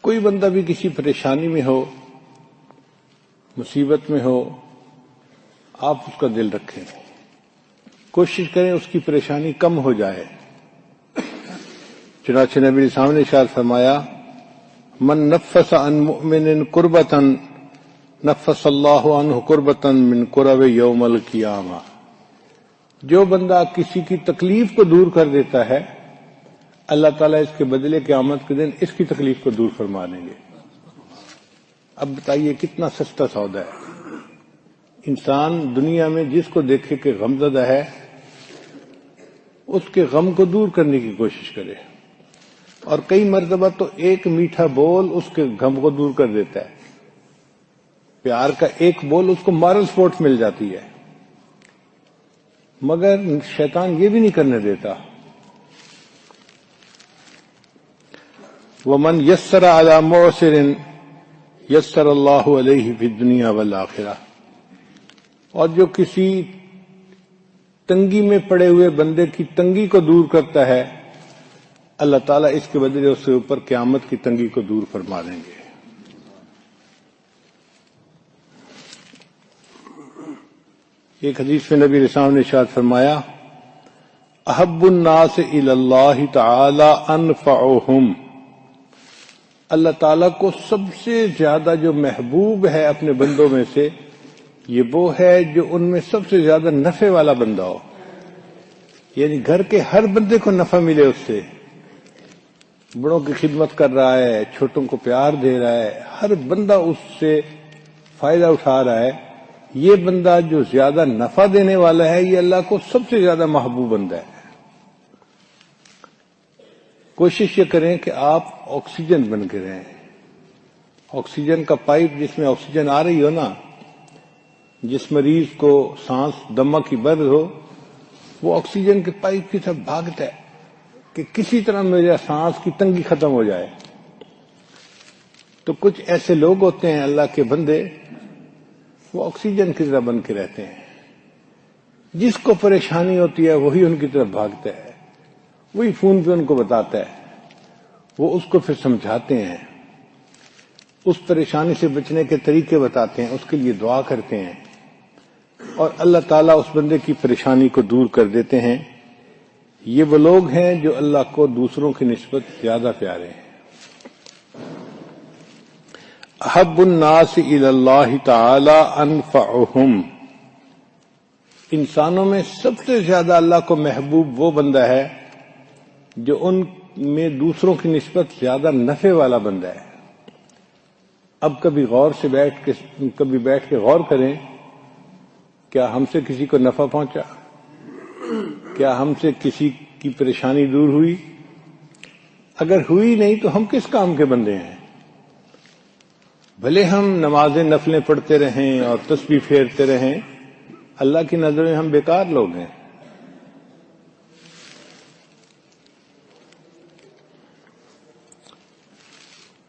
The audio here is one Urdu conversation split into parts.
کوئی بندہ بھی کسی پریشانی میں ہو، مصیبت میں ہو، آپ اس کا دل رکھیں، کوشش کریں اس کی پریشانی کم ہو جائے۔ چنانچہ نبی علیہ السلام نے ارشاد فرمایا، من نفس عن مؤمن کربۃ نفس اللہ عنہ کربۃ من کرب یوم القیامہ، جو بندہ کسی کی تکلیف کو دور کر دیتا ہے اللہ تعالیٰ اس کے بدلے قیامت کے دن اس کی تکلیف کو دور فرما دیں گے۔ اب بتائیے کتنا سستا سودا ہے۔ انسان دنیا میں جس کو دیکھے کہ غمزدہ ہے اس کے غم کو دور کرنے کی کوشش کرے، اور کئی مرتبہ تو ایک میٹھا بول اس کے غم کو دور کر دیتا ہے۔ پیار کا ایک بول اس کو مارل سپورٹ مل جاتی ہے، مگر شیطان یہ بھی نہیں کرنے دیتا۔ وَمَنْ يَسَّرَ عَلَى مُعْسِرٍ يَسَّرَ اللَّهُ عَلَيْهِ فِي الدُّنْيَا وَالْآخِرَةِ، اور جو کسی تنگی میں پڑے ہوئے بندے کی تنگی کو دور کرتا ہے اللہ تعالیٰ اس کے بدلے اس کے اوپر قیامت کی تنگی کو دور فرما دیں گے۔ ایک حدیث میں نبی رسول نے ارشاد فرمایا، احب الناس الی اللہ تعالی انفعہم، اللہ تعالیٰ کو سب سے زیادہ جو محبوب ہے اپنے بندوں میں سے یہ وہ ہے جو ان میں سب سے زیادہ نفع والا بندہ ہو، یعنی گھر کے ہر بندے کو نفع ملے اس سے، بڑوں کی خدمت کر رہا ہے، چھوٹوں کو پیار دے رہا ہے، ہر بندہ اس سے فائدہ اٹھا رہا ہے، یہ بندہ جو زیادہ نفع دینے والا ہے یہ اللہ کو سب سے زیادہ محبوب بندہ ہے۔ کوشش یہ کریں کہ آپ آکسیجن بن کے رہیں۔ آکسیجن کا پائپ جس میں آکسیجن آ رہی ہو نا، جس مریض کو سانس دمہ کی برد ہو وہ آکسیجن کے پائپ کی طرف بھاگتا ہے کہ کسی طرح میرے سانس کی تنگی ختم ہو جائے۔ تو کچھ ایسے لوگ ہوتے ہیں اللہ کے بندے، وہ آکسیجن کی طرح بن کے رہتے ہیں، جس کو پریشانی ہوتی ہے وہی ان کی طرف بھاگتا ہے، وہی فون پہ ان کو بتاتا ہے، وہ اس کو پھر سمجھاتے ہیں، اس پریشانی سے بچنے کے طریقے بتاتے ہیں، اس کے لیے دعا کرتے ہیں، اور اللہ تعالیٰ اس بندے کی پریشانی کو دور کر دیتے ہیں۔ یہ وہ لوگ ہیں جو اللہ کو دوسروں کی نسبت زیادہ پیارے ہیں۔ احب الناس الی اللہ تعالی انفعہم، انسانوں میں سب سے زیادہ اللہ کو محبوب وہ بندہ ہے جو ان میں دوسروں کی نسبت زیادہ نفع والا بندہ ہے۔ اب کبھی بیٹھ کے غور کریں، کیا ہم سے کسی کو نفع پہنچا؟ کیا ہم سے کسی کی پریشانی دور ہوئی؟ اگر ہوئی نہیں تو ہم کس کام کے بندے ہیں؟ بھلے ہم نمازیں نفلیں پڑھتے رہیں اور تسبیح پھیرتے رہیں، اللہ کی نظر میں ہم بیکار لوگ ہیں۔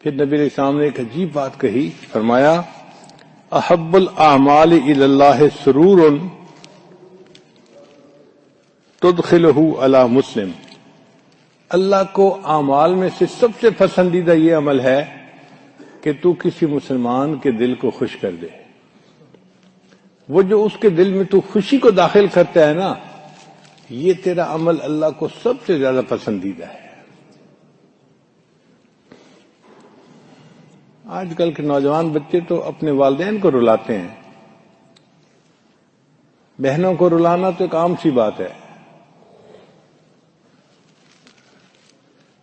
پھر نبی علیہ السلام نے ایک عجیب بات کہی، فرمایا احب الاعمال الی اللہ سرور تدخلہ علی مسلم، اللہ کو اعمال میں سے سب سے پسندیدہ یہ عمل ہے کہ تو کسی مسلمان کے دل کو خوش کر دے۔ وہ جو اس کے دل میں تو خوشی کو داخل کرتا ہے نا، یہ تیرا عمل اللہ کو سب سے زیادہ پسندیدہ ہے۔ آج کل کے نوجوان بچے تو اپنے والدین کو رلاتے ہیں، بہنوں کو رلانا تو ایک عام سی بات ہے،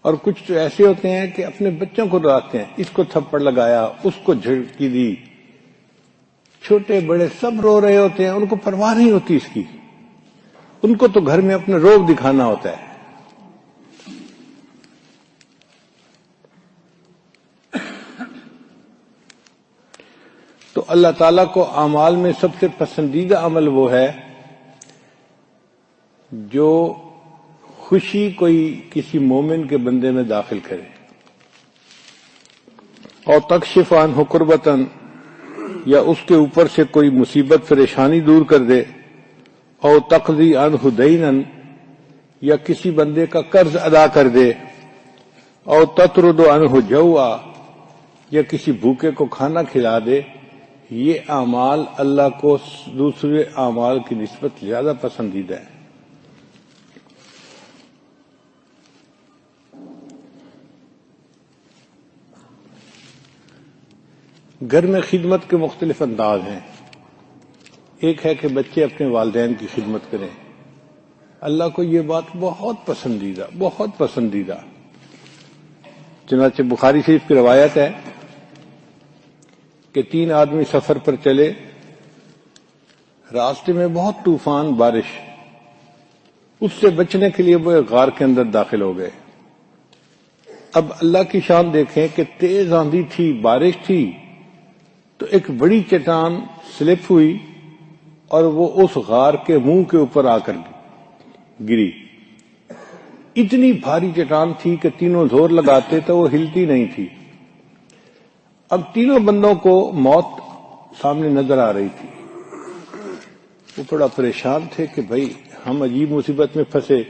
اور کچھ تو ایسے ہوتے ہیں کہ اپنے بچوں کو رلاتے ہیں، اس کو تھپڑ لگایا، اس کو جھڑکی دی، چھوٹے بڑے سب رو رہے ہوتے ہیں، ان کو پرواہ نہیں ہوتی اس کی، ان کو تو گھر میں اپنا روب دکھانا ہوتا ہے۔ تو اللہ تعالیٰ کو اعمال میں سب سے پسندیدہ عمل وہ ہے جو خوشی کوئی کسی مومن کے بندے میں داخل کرے، اور تکشف عنہ کربتاً، یا اس کے اوپر سے کوئی مصیبت پریشانی دور کر دے، اور تقضی عنہ دیناً، یا کسی بندے کا قرض ادا کر دے، اور تطرد عنہ جوعا، یا کسی بھوکے کو کھانا کھلا دے، یہ اعمال اللہ کو دوسرے اعمال کی نسبت زیادہ پسندیدہ ہے۔ گھر میں خدمت کے مختلف انداز ہیں۔ ایک ہے کہ بچے اپنے والدین کی خدمت کریں، اللہ کو یہ بات بہت پسندیدہ۔ چنانچہ بخاری شریف کی روایت ہے کہ 3 آدمی سفر پر چلے، راستے میں بہت طوفان بارش، اس سے بچنے کے لیے وہ ایک غار کے اندر داخل ہو گئے۔ اب اللہ کی شان دیکھیں کہ تیز آندھی تھی، بارش تھی، تو ایک بڑی چٹان سلپ ہوئی اور وہ اس غار کے منہ کے اوپر آ کر گری۔ اتنی بھاری چٹان تھی کہ تینوں زور لگاتے تو وہ ہلتی نہیں تھی۔ اب تینوں بندوں کو موت سامنے نظر آ رہی تھی۔ وہ بڑا پریشان تھے کہ بھائی ہم عجیب مصیبت میں پھنسے،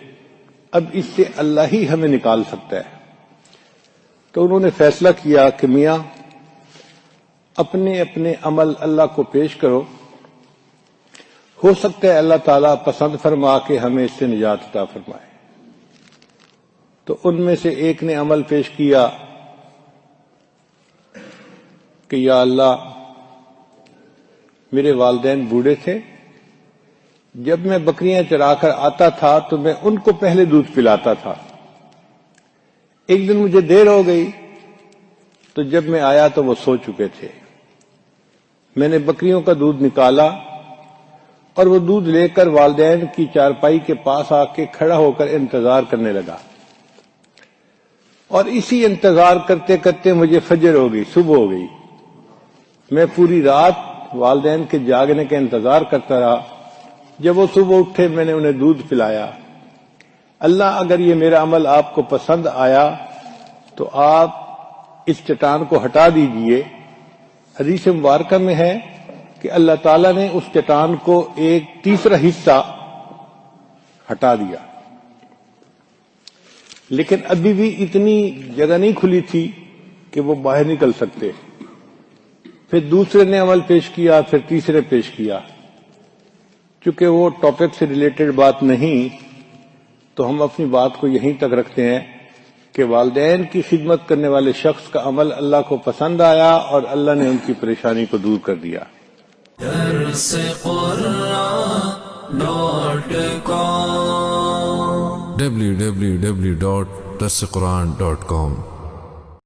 اب اس سے اللہ ہی ہمیں نکال سکتا ہے۔ تو انہوں نے فیصلہ کیا کہ میاں اپنے اپنے عمل اللہ کو پیش کرو، ہو سکتا ہے اللہ تعالیٰ پسند فرما کے ہمیں اس سے نجات عطا فرمائے۔ تو ان میں سے ایک نے عمل پیش کیا کہ یا اللہ میرے والدین بوڑھے تھے، جب میں بکریاں چرا کر آتا تھا تو میں ان کو پہلے دودھ پلاتا تھا۔ ایک دن مجھے دیر ہو گئی تو جب میں آیا تو وہ سو چکے تھے۔ میں نے بکریوں کا دودھ نکالا اور وہ دودھ لے کر والدین کی چارپائی کے پاس آ کے کھڑا ہو کر انتظار کرنے لگا، اور اسی انتظار کرتے کرتے مجھے فجر ہو گئی، صبح ہو گئی۔ میں پوری رات والدین کے جاگنے کا انتظار کرتا رہا۔ جب وہ صبح اٹھے میں نے انہیں دودھ پلایا۔ اللہ اگر یہ میرا عمل آپ کو پسند آیا تو آپ اس چٹان کو ہٹا دیجئے۔ حدیث مبارکہ میں ہے کہ اللہ تعالیٰ نے اس چٹان کو 1/3 حصہ ہٹا دیا، لیکن ابھی بھی اتنی جگہ نہیں کھلی تھی کہ وہ باہر نکل سکتے۔ پھر دوسرے نے عمل پیش کیا، پھر تیسرے پیش کیا۔ چونکہ وہ ٹاپک سے ریلیٹڈ بات نہیں تو ہم اپنی بات کو یہیں تک رکھتے ہیں کہ والدین کی خدمت کرنے والے شخص کا عمل اللہ کو پسند آیا اور اللہ نے ان کی پریشانی کو دور کر دیا۔ www.darsequran.com